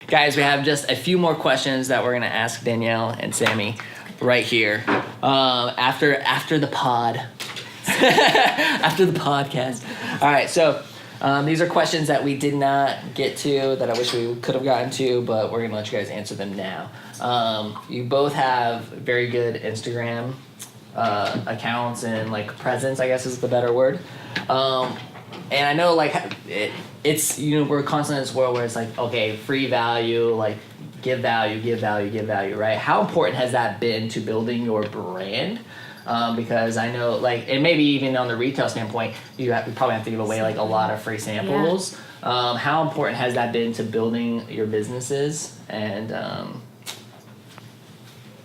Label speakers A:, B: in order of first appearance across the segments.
A: Guys, we have just a few more questions that we're going to ask Danielle and Sammy right here after the pod. After the podcast. All right, so these are questions that we did not get to that I wish we could have gotten to, but we're going to let you guys answer them now. You both have very good Instagram accounts and like presence, I guess is the better word. And I know like it's, you know, we're constantly in this world where it's like, okay, free value, like give value, right? How important has that been to building your brand? Because I know like, and maybe even on the retail standpoint, you probably have to give away like a lot of free samples. Yeah. How important has that been to building your businesses? And,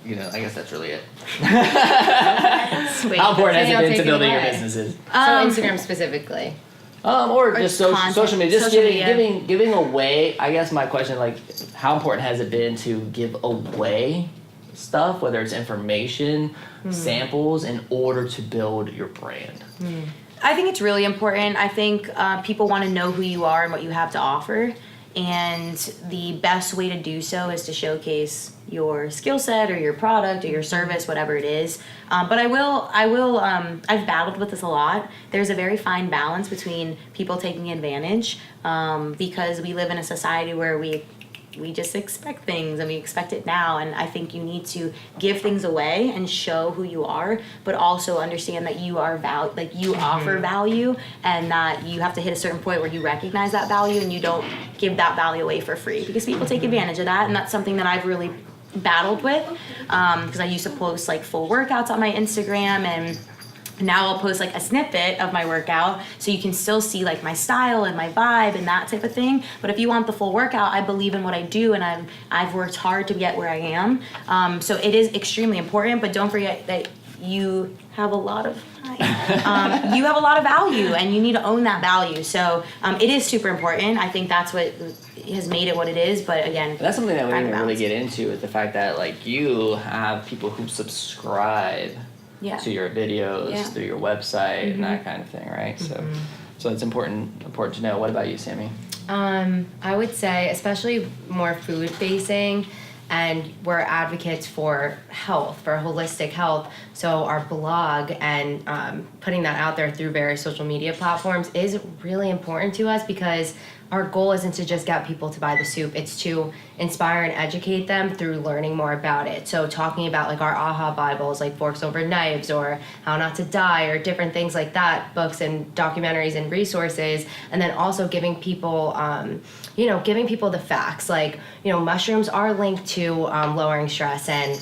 A: you know, I guess that's really it. How important has it been to building your businesses?
B: So Instagram specifically.
A: Or just social media. Just giving away. I guess my question, like, how important has it been to give away stuff, whether it's information, samples, in order to build your brand?
C: I think it's really important. I think people want to know who you are and what you have to offer. And the best way to do so is to showcase your skill set or your product or your service, whatever it is. But I've battled with this a lot. There's a very fine balance between people taking advantage because we live in a society where we just expect things and we expect it now. And I think you need to give things away and show who you are, but also understand that you are offer value, and that you have to hit a certain point where you recognize that value and you don't give that value away for free, because people take advantage of that. And that's something that I've really battled with because I used to post like full workouts on my Instagram, and now I'll post like a snippet of my workout so you can still see like my style and my vibe and that type of thing. But if you want the full workout, I believe in what I do, and I've worked hard to get where I am. So it is extremely important, but don't forget that you have a lot of you have a lot of value, and you need to own that value. So it is super important. I think that's what has made it what it is. But again,
A: that's something that we didn't really get into, is the fact that like you have people who subscribe to your videos through your website and that kind of thing, right? So it's important to know. What about you, Sammy?
B: I would say, especially more food facing, and we're advocates for health, for holistic health. So our blog and putting that out there through various social media platforms is really important to us, because our goal isn't to just get people to buy the soup. It's to inspire and educate them through learning more about it. So talking about like our AHA Bibles, like Forks Over Knives, or How Not to Die, or different things like that, books and documentaries and resources. And then also giving people, giving people the facts. Like, mushrooms are linked to lowering stress and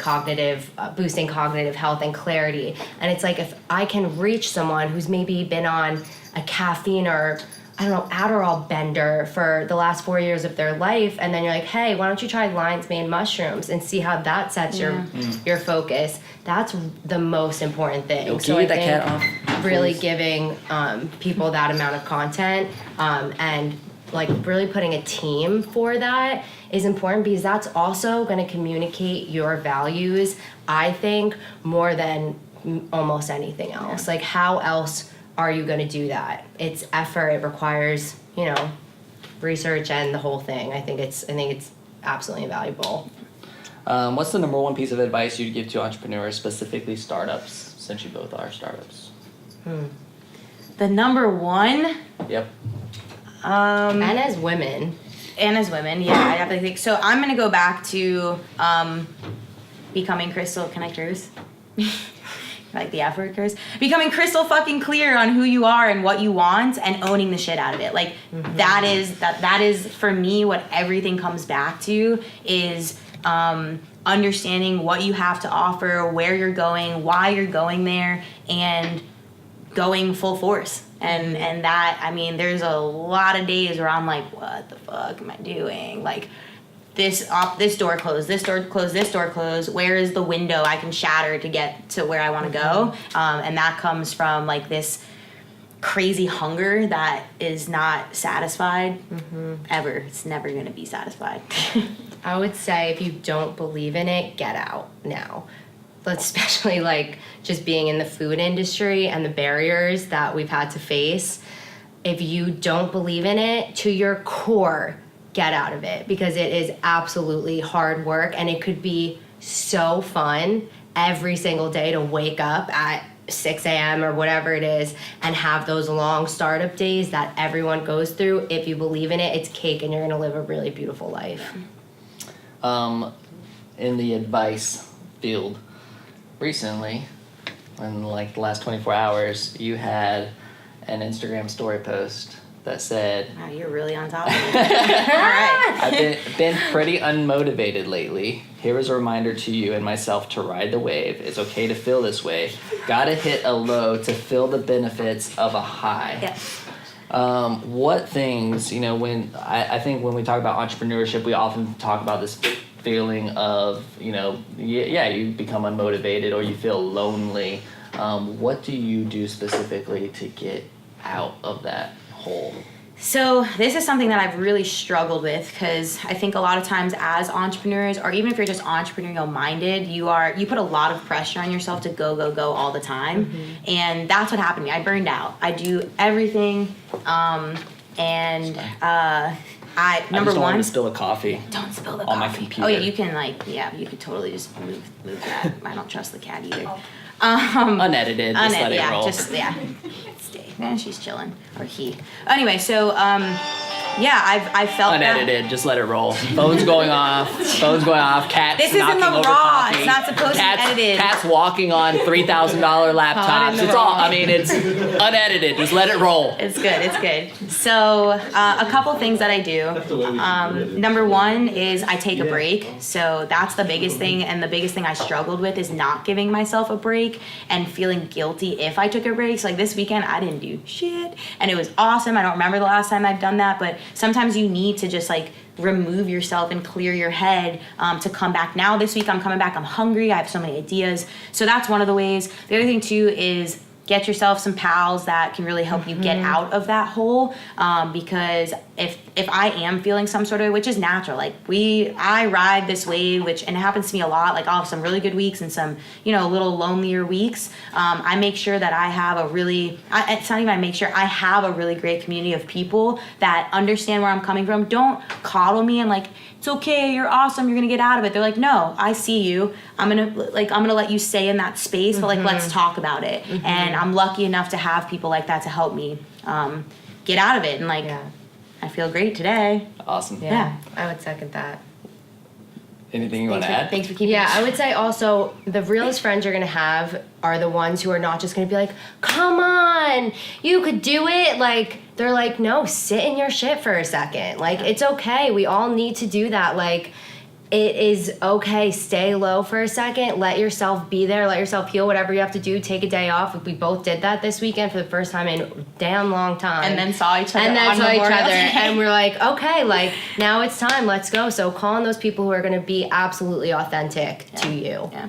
B: boosting cognitive health and clarity. And it's like, if I can reach someone who's maybe been on a caffeine or Adderall bender for the last 4 years of their life, and then you're like, hey, why don't you try lion's mane mushrooms and see how that sets your focus. That's the most important thing. So I think really giving people that amount of content and like really putting a team for that is important, because that's also going to communicate your values, I think, more than almost anything else. Like, how else are you going to do that? It's effort. It requires, research and the whole thing. I think it's absolutely invaluable.
A: What's the number one piece of advice you'd give to entrepreneurs, specifically startups, since you both are startups?
C: The number one?
A: Yep.
B: And as women,
C: yeah, I definitely think so. I'm going to go back to becoming crystal. Can I curse? Like the F word curse. Becoming crystal fucking clear on who you are and what you want, and owning the shit out of it. Like that is for me what everything comes back to, is understanding what you have to offer, where you're going, why you're going there, and going full force. And that, I mean, there's a lot of days where I'm like, what the fuck am I doing? Like, this door closed, this door closed, this door closed. Where is the window I can shatter to get to where I want to go? And that comes from like this crazy hunger that is not satisfied ever. It's never going to be satisfied.
B: I would say, if you don't believe in it, get out now. Especially like just being in the food industry and the barriers that we've had to face. If you don't believe in it to your core, get out of it, because it is absolutely hard work, and it could be so fun every single day to wake up at 6 a.m. or whatever it is and have those long startup days that everyone goes through. If you believe in it, it's cake, and you're going to live a really beautiful life.
A: In the advice field, recently, in like the last 24 hours, you had an Instagram story post that said,
C: Wow, you're really on top of it. All right.
A: I've been pretty unmotivated lately. Here is a reminder to you and myself to ride the wave. It's okay to feel this way. Gotta hit a low to feel the benefits of a high.
C: Yeah.
A: What things, when I think when we talk about entrepreneurship, we often talk about this feeling of, you become unmotivated or you feel lonely. What do you do specifically to get out of that hole?
C: So this is something that I've really struggled with, because I think a lot of times as entrepreneurs, or even if you're just entrepreneurial minded, you put a lot of pressure on yourself to go all the time. Mm-hmm. And that's what happened to me. I burned out. I do everything. I
A: just don't want to spill the coffee.
C: Don't spill the
A: on
C: coffee.
A: my computer.
C: Oh yeah, you could totally just move that. I don't trust the cat either.
A: Unedited, just let it roll.
C: Stay. Man, she's chilling, or he. Anyway, so I felt
A: unedited,
C: that.
A: Just let it roll. Phone's going off. Cats.
C: This is in the
A: knocking over
C: raw.
A: coffee.
C: It's not supposed to be edited.
A: Cats walking on $3,000 laptops. It's all. I mean, it's unedited. Just let it roll.
C: It's good. So a couple things that I do. Number one is I take a break. So that's the biggest thing, and the biggest thing I struggled with is not giving myself a break and feeling guilty if I took a break. So like this weekend, I didn't do shit, and it was awesome. I don't remember the last time I've done that, but sometimes you need to just like remove yourself and clear your head to come back. Now this week I'm coming back, I'm hungry, I have so many ideas. So that's one of the ways. The other thing too is get yourself some pals that can really help you get out of that hole, because if I am feeling some sort of, which is natural, like I ride this wave, and it happens to me a lot, like I'll have some really good weeks and some, a little lonelier weeks. I make sure that I have it's not even I make sure, I have a really great community of people that understand where I'm coming from. Don't coddle me and like, it's okay, you're awesome, you're gonna get out of it. They're like, no, I see you. I'm gonna let you stay in that space, but like, let's talk about it. Mm-hmm. And I'm lucky enough to have people like that to help me get out of it. And I feel great today.
A: Awesome.
B: Yeah, I would second that.
A: Anything you want to add?
B: Thanks for keeping. Yeah, I would say also the realest friends you're gonna have are the ones who are not just gonna be like, "Come on, you could do it." Like they're like, "No, sit in your shit for a second. Like it's okay. We all need to do that. Like it is okay. Stay low for a second. Let yourself be there. Let yourself heal. Whatever you have to do. Take a day off. We both did that this weekend for the first time in a damn long time.
C: And then saw each other.
B: And we're like, okay, like now it's time. Let's go. So call on those people who are going to be absolutely authentic to you.
C: Yeah.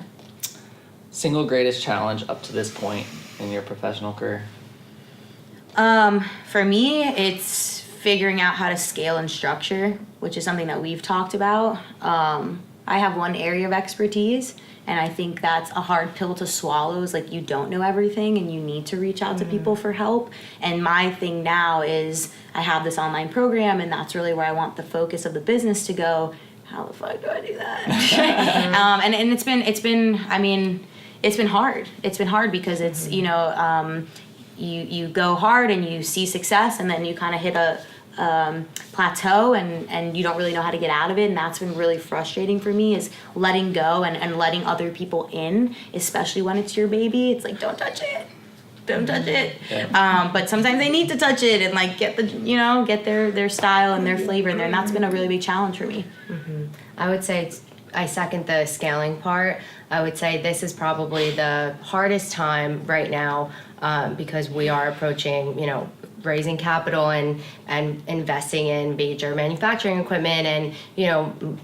A: Single greatest challenge up to this point in your professional career?
C: For me, it's figuring out how to scale and structure, which is something that we've talked about. I have one area of expertise, and I think that's a hard pill to swallow, is like you don't know everything and you need to reach out to people for help. And my thing now is I have this online program, and that's really where I want the focus of the business to go. How the fuck do I do that? And it's been hard. It's been hard because it's, you go hard and you see success, and then you kind of hit a plateau and you don't really know how to get out of it. And that's been really frustrating for me, is letting go and letting other people in, especially when it's your baby. It's like, don't touch it. Yeah. But sometimes they need to touch it and like get their style and their flavor in there. And that's been a really big challenge for me.
B: Mm-hmm. I would say I second the scaling part. I would say this is probably the hardest time right now, because we are approaching, raising capital and investing in major manufacturing equipment and,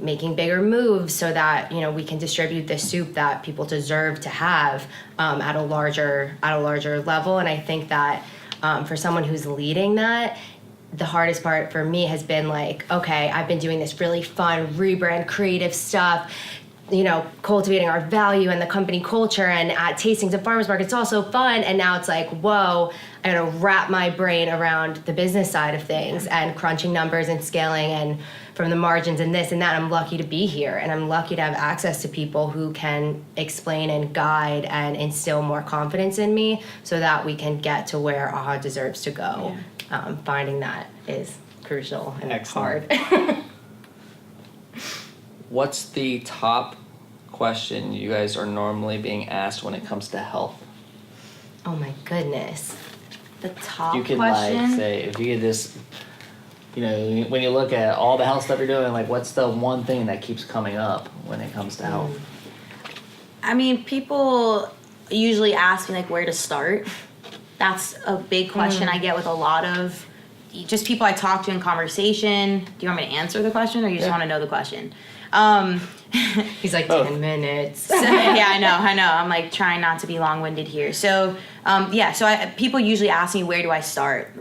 B: making bigger moves so that, we can distribute the soup that people deserve to have at a larger level. And I think that for someone who's leading that, the hardest part for me has been like, okay, I've been doing this really fun rebrand creative stuff, cultivating our value and the company culture, and at tastings and farmers markets, it's also fun. And now it's like, whoa, I gotta wrap my brain around the business side of things and crunching numbers and scaling and from the margins and this and that. I'm lucky to be here, and I'm lucky to have access to people who can explain and guide and instill more confidence in me so that we can get to where AHA deserves to go. Finding that is crucial and
A: Excellent.
B: hard.
A: What's the top question you guys are normally being asked when it comes to health?
B: Oh my goodness.
C: The top
A: You can
C: question.
A: like say, if you could just, you know, when you look at all the health stuff you're doing, like what's the one thing that keeps coming up when it comes to health?
C: I mean, people usually ask me like where to start. That's a big question I get with a lot of just people I talk to in conversation. Do you want me to answer the question, or you just want to know the question?
B: He's like
A: Both.
B: 10 minutes.
C: So, yeah, I know. I'm like trying not to be long-winded here. So, people usually ask me, where do I start?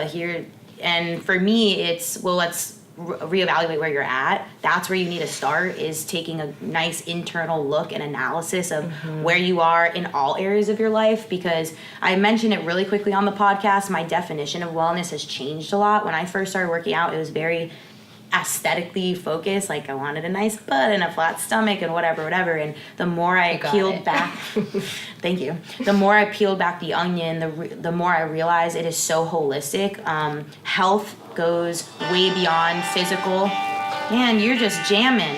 C: Here, and for me, it's, well, let's reevaluate where you're at. That's where you need to start, is taking a nice internal look and analysis of where you are in all areas of your life, because I mentioned it really quickly on the podcast. My definition of wellness has changed a lot. When I first started working out, it was very aesthetically focused, like I wanted a nice butt and a flat stomach and whatever, and the more I peeled back thank you, the more I peeled back the onion, the more I realized it is so holistic. Health goes way beyond physical. Man, you're just jamming.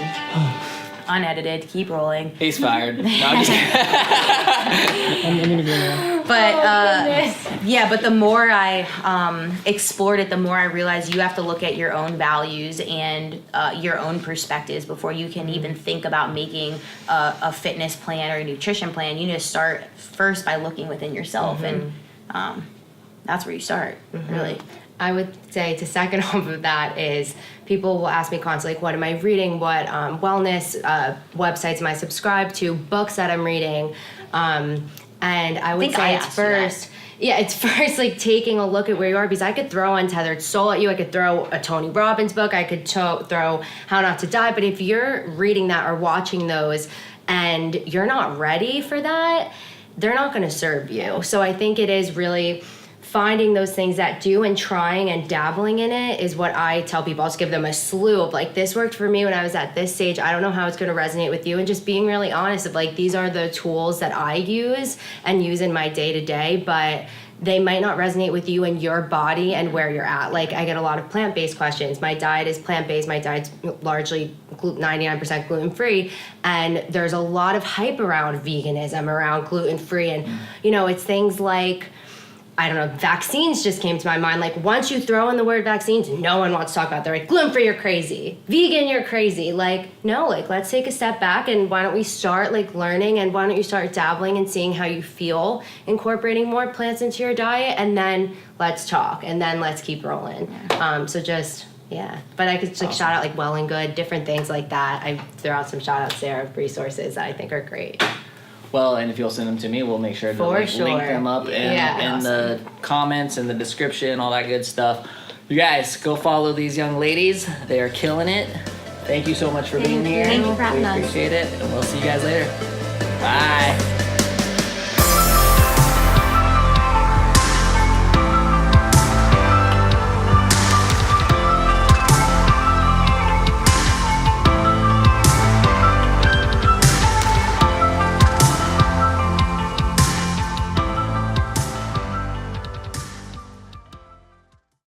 C: Unedited, keep rolling.
A: He's fired. No, I'm just
D: I'm gonna go now.
C: But but the more I explored it, the more I realized you have to look at your own values and your own perspectives before you can even think about making a fitness plan or a nutrition plan. You need to start first by looking within yourself, and that's where you start, really.
B: I would say to second off of that is people will ask me constantly, like, what am I reading? What wellness websites am I subscribed to? Books that I'm reading. And I would say it's first, it's first like taking a look at where you are, because I could throw Untethered Soul at you. I could throw a Tony Robbins book. I could throw How Not to Die. But if you're reading that or watching those and you're not ready for that, they're not going to serve you. So I think it is really finding those things that do, and trying and dabbling in it is what I tell people. I'll just give them a slew of like, this worked for me when I was at this stage. I don't know how it's going to resonate with you, and just being really honest of like, these are the tools that I use and use in my day to day, but they might not resonate with you and your body and where you're at. Like, I get a lot of plant-based questions. My diet is plant-based. My diet's largely 99% gluten-free. And there's a lot of hype around veganism, around gluten-free. And, you know, it's things like, I don't know, vaccines just came to my mind. Like, once you throw in the word vaccines, no one wants to talk about it. They're like, gluten-free, you're crazy. Vegan, you're crazy. Like, no, like, let's take a step back, and why don't we start, like, learning, and why don't you start dabbling and seeing how you feel incorporating more plants into your diet, and then let's talk, and then let's keep rolling. So just, But I could, like, shout out, like, Well and Good, different things like that. I throw out some shout-outs there of resources that I think are great.
A: Well, and if you'll send them to me, we'll make sure to
B: For
A: link
B: sure.
A: them up in the comments and the description, all that good stuff. You guys, go follow these young ladies. They are killing it. Thank you so much for being here.
C: Thank you for having
A: We
C: us.
A: appreciate it, and we'll see you guys later. Bye.